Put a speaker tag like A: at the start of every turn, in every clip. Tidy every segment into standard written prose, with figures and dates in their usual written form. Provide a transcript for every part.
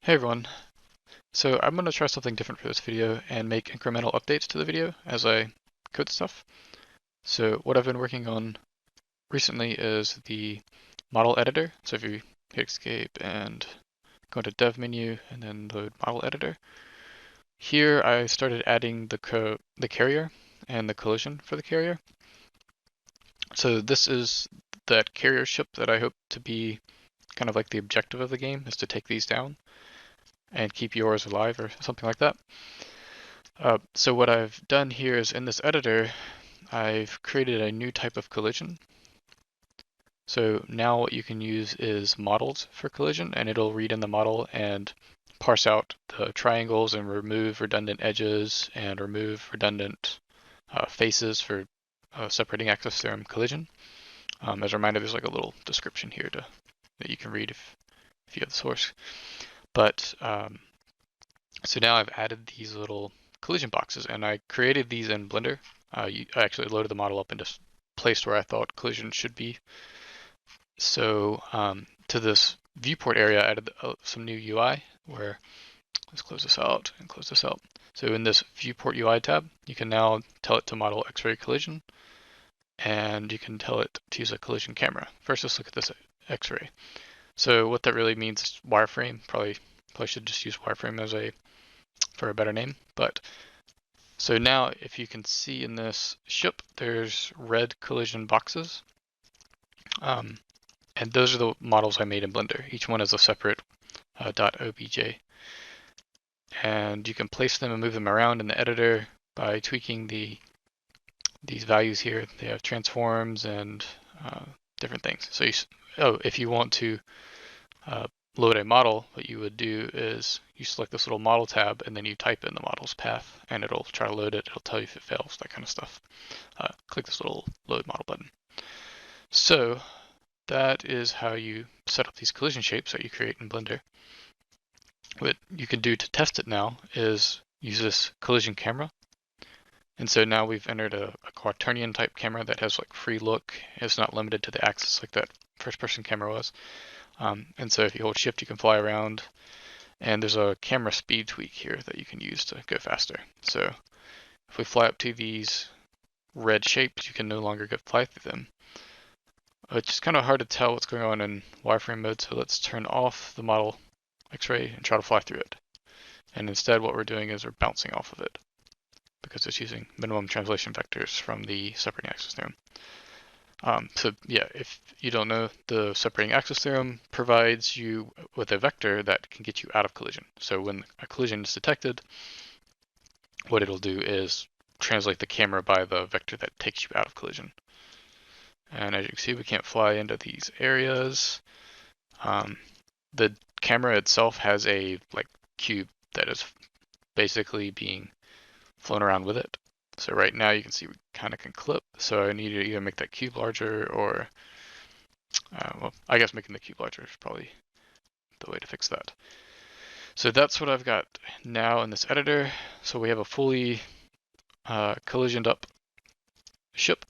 A: Hey everyone. So I'm going to try something different for this video and make incremental updates to the video as I code stuff. So what I've been working on recently is the model editor. So if you hit escape and go into dev menu and then load model editor, here I started adding the carrier and the collision for the carrier. So this is that carrier ship that I hope to be kind of like the objective of the game, is to take these down and keep yours alive or something like that. So what I've done here is in this editor, I've created a new type of collision. So now what you can use is models for collision, and it'll read in the model and parse out the triangles and remove redundant edges and remove redundant faces for separating axis theorem collision. As a reminder, there's like a little description here that you can read if you have the source. But so now I've added these little collision boxes, and I created these in Blender. I actually loaded the model up and just placed where I thought collision should be. So to this viewport area, I added some new UI where, let's close this out and close this out. So in this viewport UI tab, you can now tell it to model X-ray collision, and you can tell it to use a collision camera. First, let's look at this X-ray. So what that really means is wireframe. Probably should just use wireframe for a better name. But so now if you can see in this ship, there's red collision boxes. And those are the models I made in Blender. Each one is a separate .obj. And you can place them and move them around in the editor by tweaking these values here. They have transforms and different things. So if you want to load a model, what you would do is you select this little model tab and then you type in the model's path and it'll try to load it. It'll tell you if it fails, that kind of stuff. Click this little load model button. So that is how you set up these collision shapes that you create in Blender. What you can do to test it now is use this collision camera. And so now we've entered a quaternion type camera that has like free look. It's not limited to the axis like that first person camera was. And so if you hold shift, you can fly around, and there's a camera speed tweak here that you can use to go faster. So if we fly up to these red shapes, you can no longer fly through them. It's just kind of hard to tell what's going on in wireframe mode, so let's turn off the model X-ray and try to fly through it. And instead what we're doing is we're bouncing off of it because it's using minimum translation vectors from the separating axis theorem. So yeah, if you don't know, the separating axis theorem provides you with a vector that can get you out of collision. So when a collision is detected, what it'll do is translate the camera by the vector that takes you out of collision. And as you can see, we can't fly into these areas. The camera itself has a cube that is basically being flown around with it. So right now you can see we kind of can clip. So I need to either make that cube larger or, well, I guess making the cube larger is probably the way to fix that. So that's what I've got now in this editor. So we have a fully collisioned up ship.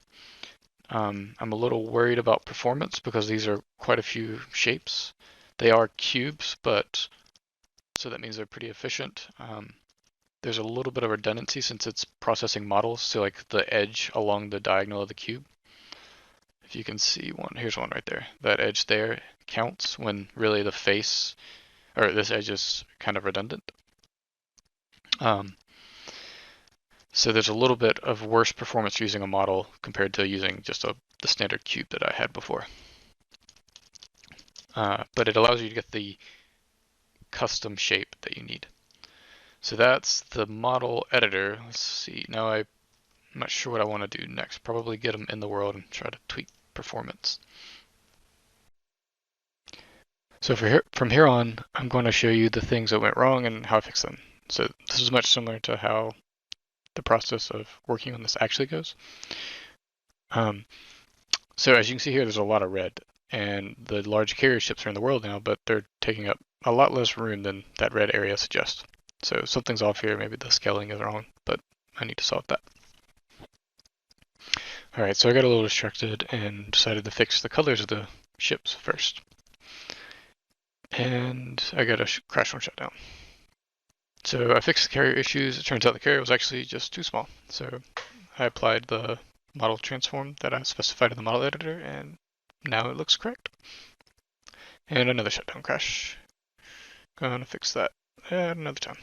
A: I'm a little worried about performance because these are quite a few shapes. They are cubes, but so that means they're pretty efficient. There's a little bit of redundancy since it's processing models, so like the edge along the diagonal of the cube. If you can see one, here's one right there. That edge there counts when really the face, or this edge is kind of redundant. So there's a little bit of worse performance using a model compared to using just the standard cube that I had before. But it allows you to get the custom shape that you need. So that's the model editor. Let's see, now I'm not sure what I want to do next. Probably get them in the world and try to tweak performance. So from here on, I'm going to show you the things that went wrong and how I fix them. So this is much similar to how the process of working on this actually goes. So as you can see here, there's a lot of red, and the large carrier ships are in the world now, but they're taking up a lot less room than that red area suggests. So something's off here, maybe the scaling is wrong, but I need to solve that. All right, so I got a little distracted and decided to fix the colors of the ships first. and I got a crash on shutdown. So I fixed the carrier issues. It turns out the carrier was actually just too small. So I applied the model transform that I specified in the model editor, and now it looks correct. And another shutdown crash. Gonna fix that at another time.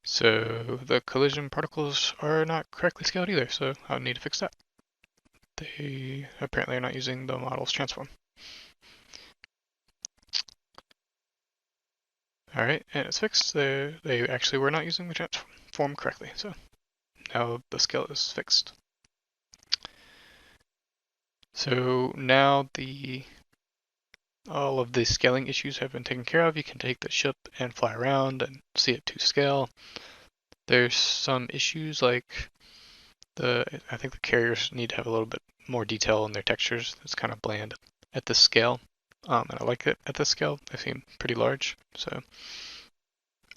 A: So the collision particles are not correctly scaled either, so I'll need to fix that. They apparently are not using the model's transform. Alright, and it's fixed. They actually were not using the transform correctly, so now the scale is fixed. So now all of the scaling issues have been taken care of. You can take the ship and fly around and see it to scale. There's some issues like I think the carriers need to have a little bit more detail in their textures. It's kind of bland at this scale, and I like it at this scale. They seem pretty large, so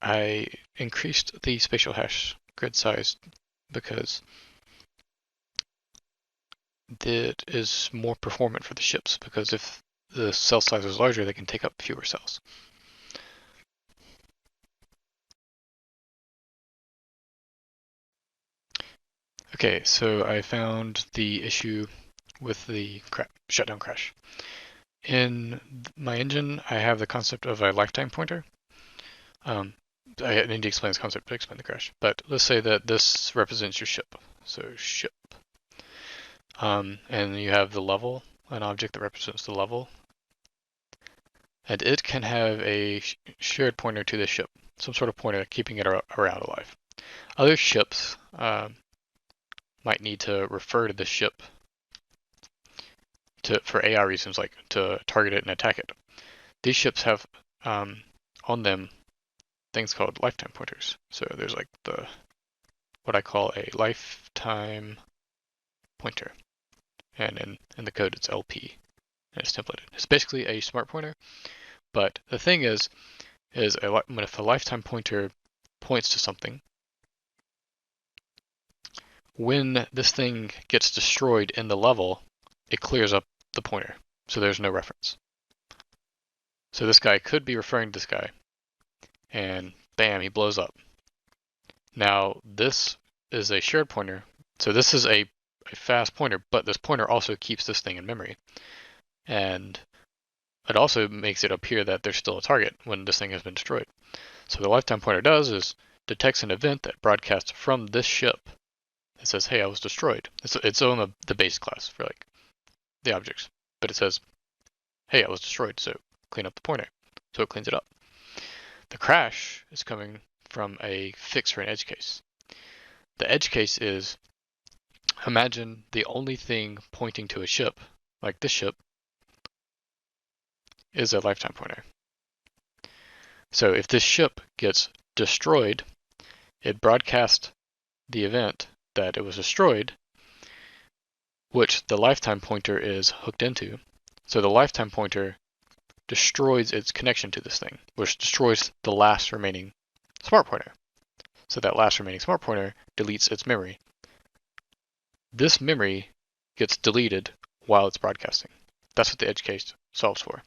A: I increased the spatial hash grid size because it is more performant for the ships, because if the cell size is larger, they can take up fewer cells. Okay, so I found the issue with the shutdown crash. In my engine, I have the concept of a lifetime pointer. I need to explain this concept to explain the crash. But let's say that this represents your ship. So ship. And you have the level, an object that represents the level. And it can have a shared pointer to the ship, some sort of pointer keeping it around alive. Other ships might need to refer to the ship for AI reasons, like to target it and attack it. These ships have on them things called lifetime pointers. So there's like what I call a lifetime pointer, and in the code it's LP, and it's templated. It's basically a smart pointer, but the thing is if a lifetime pointer points to something, when this thing gets destroyed in the level, it clears up the pointer, so there's no reference. So this guy could be referring to this guy, and bam, he blows up. Now this is a shared pointer, so this is a fast pointer, but this pointer also keeps this thing in memory. And it also makes it appear that there's still a target when this thing has been destroyed. So the lifetime pointer does is detects an event that broadcasts from this ship. It says, hey, I was destroyed. It's on the base class for like the objects, but it says, hey, I was destroyed, so clean up the pointer. So it cleans it up. The crash is coming from a fix for an edge case. The edge case is, imagine the only thing pointing to a ship, like this ship, is a lifetime pointer. So if this ship gets destroyed, it broadcasts the event that it was destroyed, which the lifetime pointer is hooked into. So the lifetime pointer destroys its connection to this thing, which destroys the last remaining smart pointer. So that last remaining smart pointer deletes its memory. This memory gets deleted while it's broadcasting. That's what the edge case solves for.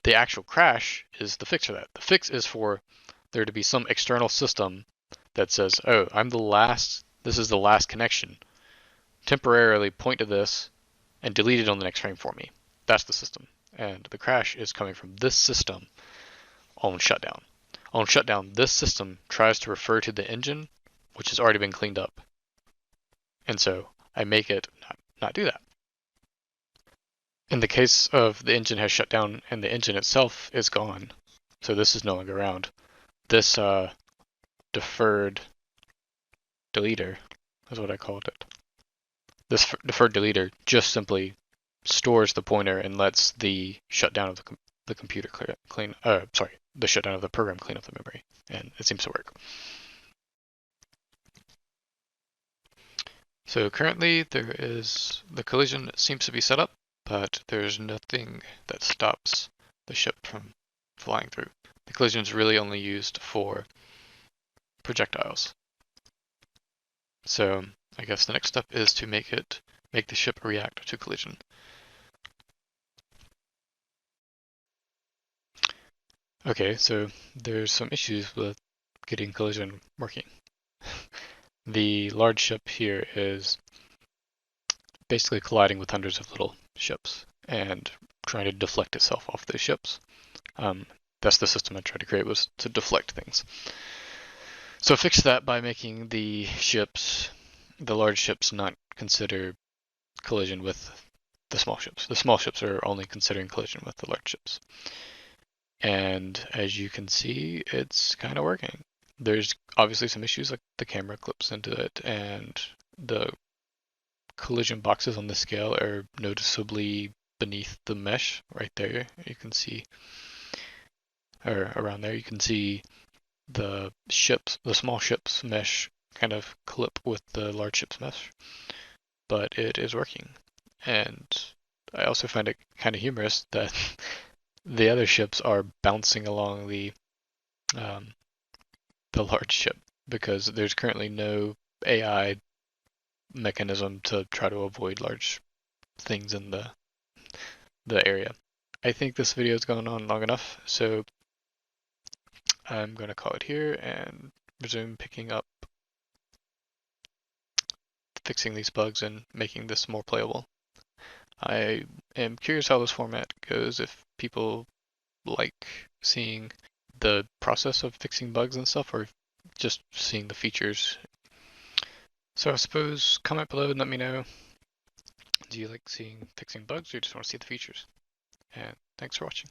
A: The actual crash is the fix for that. The fix is for there to be some external system that says, oh, this is the last connection. Temporarily point to this and delete it on the next frame for me. That's the system. And the crash is coming from this system on shutdown. On shutdown, this system tries to refer to the engine, which has already been cleaned up. And so I make it not do that. In the case of the engine has shut down and the engine itself is gone, so this is no longer around, this deferred deleter is what I called it. This deferred deleter just simply stores the pointer and lets the shutdown of the computer the shutdown of the program clean up the memory, and it seems to work. So currently the collision seems to be set up, but there's nothing that stops the ship from flying through. The collision is really only used for projectiles. So I guess the next step is to make the ship react to collision. Okay, so there's some issues with getting collision working. The large ship here is basically colliding with hundreds of little ships and trying to deflect itself off those ships. That's the system I tried to create, was to deflect things. So fix that by making the large ships, not consider collision with the small ships. The small ships are only considering collision with the large ships. And as you can see, it's kind of working. There's obviously some issues, like the camera clips into it, and the collision boxes on the scale are noticeably beneath the mesh right there. You can see, or around there, you can see the small ships mesh kind of clip with the large ships mesh, but it is working. And I also find it kind of humorous that the other ships are bouncing along um, the large ship because there's currently no AI mechanism to try to avoid large things in the area. I think this video has gone on long enough, so I'm going to call it here and resume picking up fixing these bugs and making this more playable. I am curious how this format goes, if people like seeing the process of fixing bugs and stuff, or just seeing the features. So I suppose comment below and let me know, do you like seeing fixing bugs or just want to see the features? And thanks for watching.